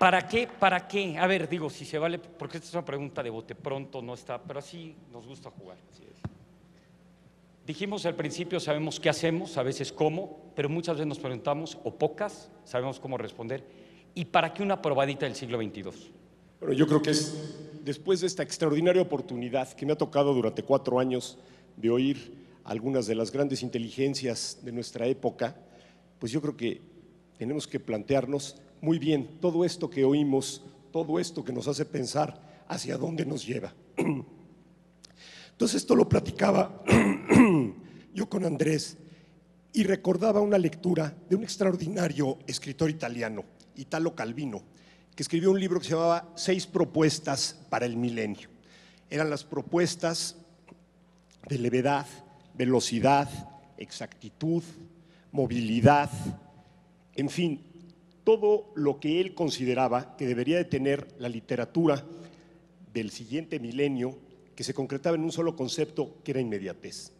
¿Para qué? ¿Para qué? A ver, digo, si se vale, porque esta es una pregunta de bote pronto, no está, pero así nos gusta jugar. Así es. Dijimos al principio, sabemos qué hacemos, a veces cómo, pero muchas veces nos preguntamos, o pocas, sabemos cómo responder. ¿Y para qué una probadita del siglo XXII? Bueno, yo creo que es después de esta extraordinaria oportunidad que me ha tocado durante 4 años de oír algunas de las grandes inteligencias de nuestra época, pues yo creo que tenemos que plantearnos muy bien todo esto que oímos, todo esto que nos hace pensar hacia dónde nos lleva. Entonces esto lo platicaba yo con Andrés y recordaba una lectura de un extraordinario escritor italiano, Italo Calvino, que escribió un libro que se llamaba 6 propuestas para el milenio. Eran las propuestas de levedad, velocidad, exactitud, movilidad, en fin, todo lo que él consideraba que debería de tener la literatura del siguiente milenio, que se concretaba en un solo concepto, que era inmediatez.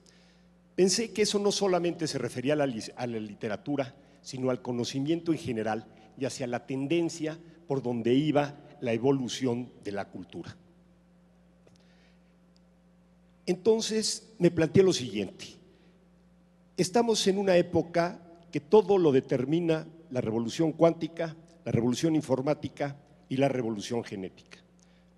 Pensé que eso no solamente se refería a la literatura, sino al conocimiento en general y hacia la tendencia por donde iba la evolución de la cultura. Entonces me planteé lo siguiente: estamos en una época que todo lo determina la revolución cuántica, la revolución informática y la revolución genética.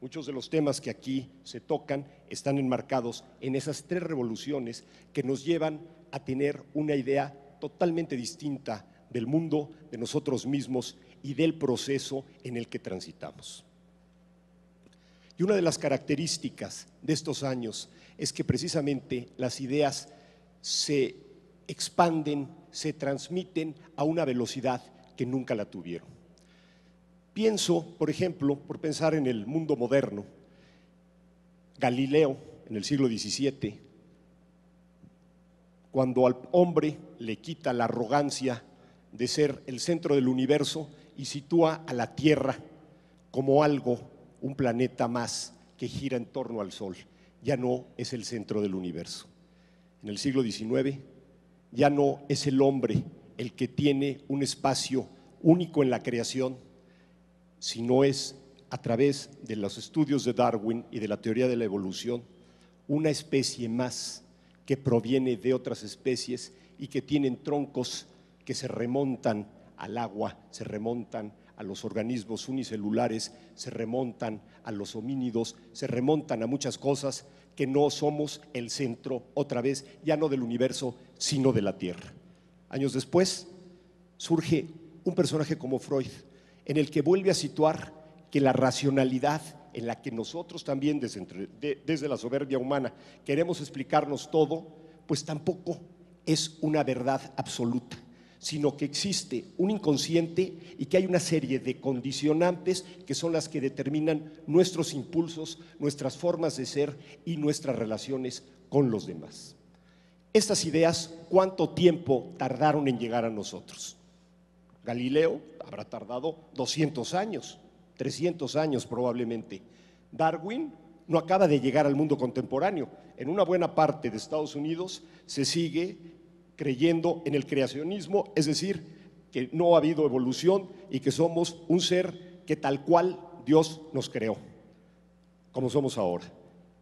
Muchos de los temas que aquí se tocan están enmarcados en esas 3 revoluciones que nos llevan a tener una idea totalmente distinta del mundo, de nosotros mismos y del proceso en el que transitamos. Y una de las características de estos años es que precisamente las ideas se expanden, se transmiten a una velocidad que nunca la tuvieron. Pienso, por ejemplo, por pensar en el mundo moderno, Galileo en el siglo XVII, cuando al hombre le quita la arrogancia de ser el centro del universo y sitúa a la Tierra como algo, un planeta más que gira en torno al Sol, ya no es el centro del universo. En el siglo XIX ya no es el hombre el que tiene un espacio único en la creación, sino es, a través de los estudios de Darwin y de la teoría de la evolución, una especie más que proviene de otras especies y que tienen troncos que se remontan al agua, se remontan a los organismos unicelulares, se remontan a los homínidos, se remontan a muchas cosas que no somos el centro, otra vez, ya no del universo, sino de la Tierra. Años después surge un personaje como Freud, en el que vuelve a situar que la racionalidad en la que nosotros también desde la soberbia humana queremos explicarnos todo, pues tampoco es una verdad absoluta, sino que existe un inconsciente y que hay una serie de condicionantes que son las que determinan nuestros impulsos, nuestras formas de ser y nuestras relaciones con los demás. Estas ideas, ¿cuánto tiempo tardaron en llegar a nosotros? Galileo habrá tardado 200 años, 300 años probablemente. Darwin no acaba de llegar al mundo contemporáneo. En una buena parte de Estados Unidos se sigue creyendo en el creacionismo, es decir, que no ha habido evolución y que somos un ser que tal cual Dios nos creó, como somos ahora.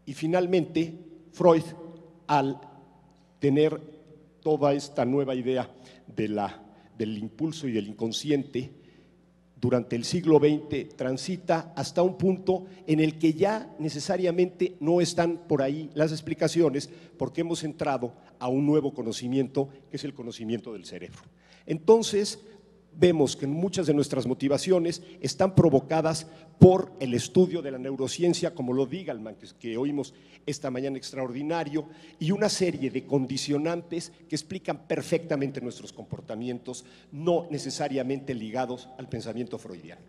Y finalmente, Freud, al tener toda esta nueva idea del impulso y del inconsciente, durante el siglo XX transita hasta un punto en el que ya necesariamente no están por ahí las explicaciones, porque hemos entrado a un nuevo conocimiento, que es el conocimiento del cerebro. Entonces vemos que muchas de nuestras motivaciones están provocadas por el estudio de la neurociencia, como lo diga Gallman, que oímos esta mañana, extraordinario, y una serie de condicionantes que explican perfectamente nuestros comportamientos, no necesariamente ligados al pensamiento freudiano.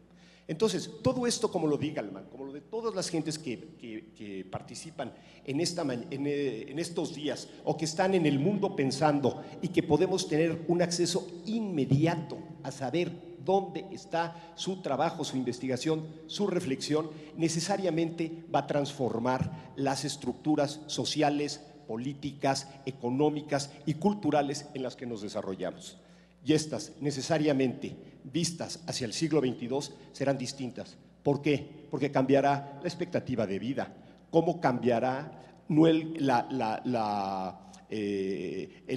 Entonces, todo esto, como lo diga Gallman, como lo de todas las gentes que participan en estos días o que están en el mundo pensando y que podemos tener un acceso inmediato a saber dónde está su trabajo, su investigación, su reflexión, necesariamente va a transformar las estructuras sociales, políticas, económicas y culturales en las que nos desarrollamos. Y estas necesariamente vistas hacia el siglo XXII serán distintas. ¿Por qué? Porque cambiará la expectativa de vida, cómo cambiará no el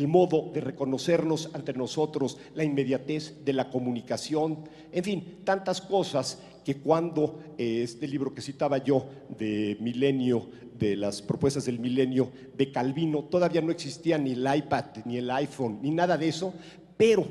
modo de reconocernos ante nosotros, la inmediatez de la comunicación, en fin, tantas cosas que cuando este libro que citaba yo de Milenio, de las propuestas del milenio de Calvino, todavía no existía ni el iPad, ni el iPhone, ni nada de eso, pero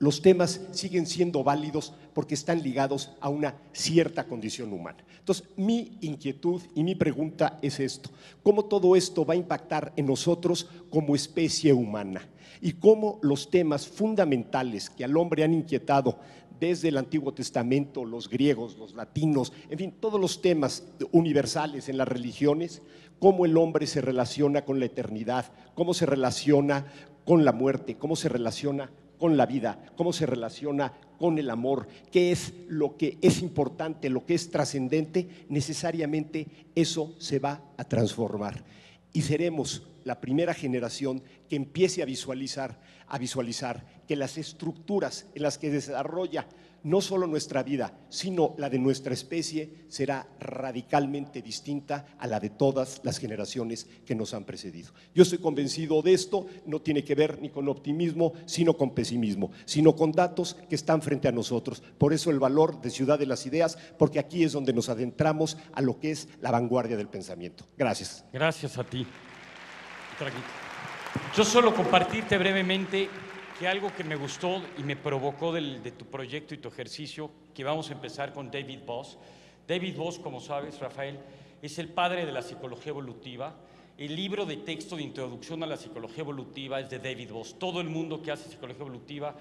los temas siguen siendo válidos porque están ligados a una cierta condición humana. Entonces, mi inquietud y mi pregunta es esto: ¿cómo todo esto va a impactar en nosotros como especie humana? Y cómo los temas fundamentales que al hombre han inquietado desde el Antiguo Testamento, los griegos, los latinos, en fin, todos los temas universales en las religiones, cómo el hombre se relaciona con la eternidad, cómo se relaciona con la muerte, cómo se relaciona con la vida, cómo se relaciona con el amor, qué es lo que es importante, lo que es trascendente, necesariamente eso se va a transformar. Y seremos la primera generación que empiece a visualizar que las estructuras en las que desarrolla no solo nuestra vida, sino la de nuestra especie será radicalmente distinta a la de todas las generaciones que nos han precedido. Yo estoy convencido de esto, no tiene que ver ni con optimismo, sino con pesimismo, sino con datos que están frente a nosotros. Por eso el valor de Ciudad de las Ideas, porque aquí es donde nos adentramos a lo que es la vanguardia del pensamiento. Gracias. Gracias a ti. Yo solo compartirte brevemente que algo que me gustó y me provocó de tu proyecto y tu ejercicio, que vamos a empezar con David Boss. David Boss, como sabes, Rafael, es el padre de la psicología evolutiva. El libro de texto de introducción a la psicología evolutiva es de David Boss. Todo el mundo que hace psicología evolutiva,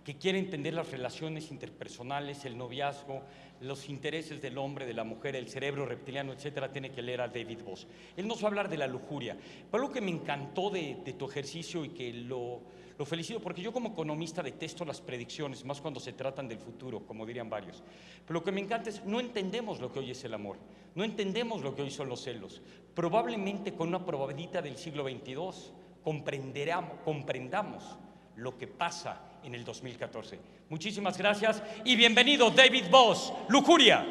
que quiere entender las relaciones interpersonales, el noviazgo, los intereses del hombre, de la mujer, el cerebro reptiliano, etcétera, tiene que leer a David Boss. Él nos va a hablar de la lujuria. Pero algo que me encantó de tu ejercicio y que lo felicito, porque yo como economista detesto las predicciones, más cuando se tratan del futuro, como dirían varios. Pero lo que me encanta es, no entendemos lo que hoy es el amor, no entendemos lo que hoy son los celos. Probablemente con una probadita del siglo XXII comprendamos lo que pasa en el 2014. Muchísimas gracias y bienvenido David Boss, Lujuria.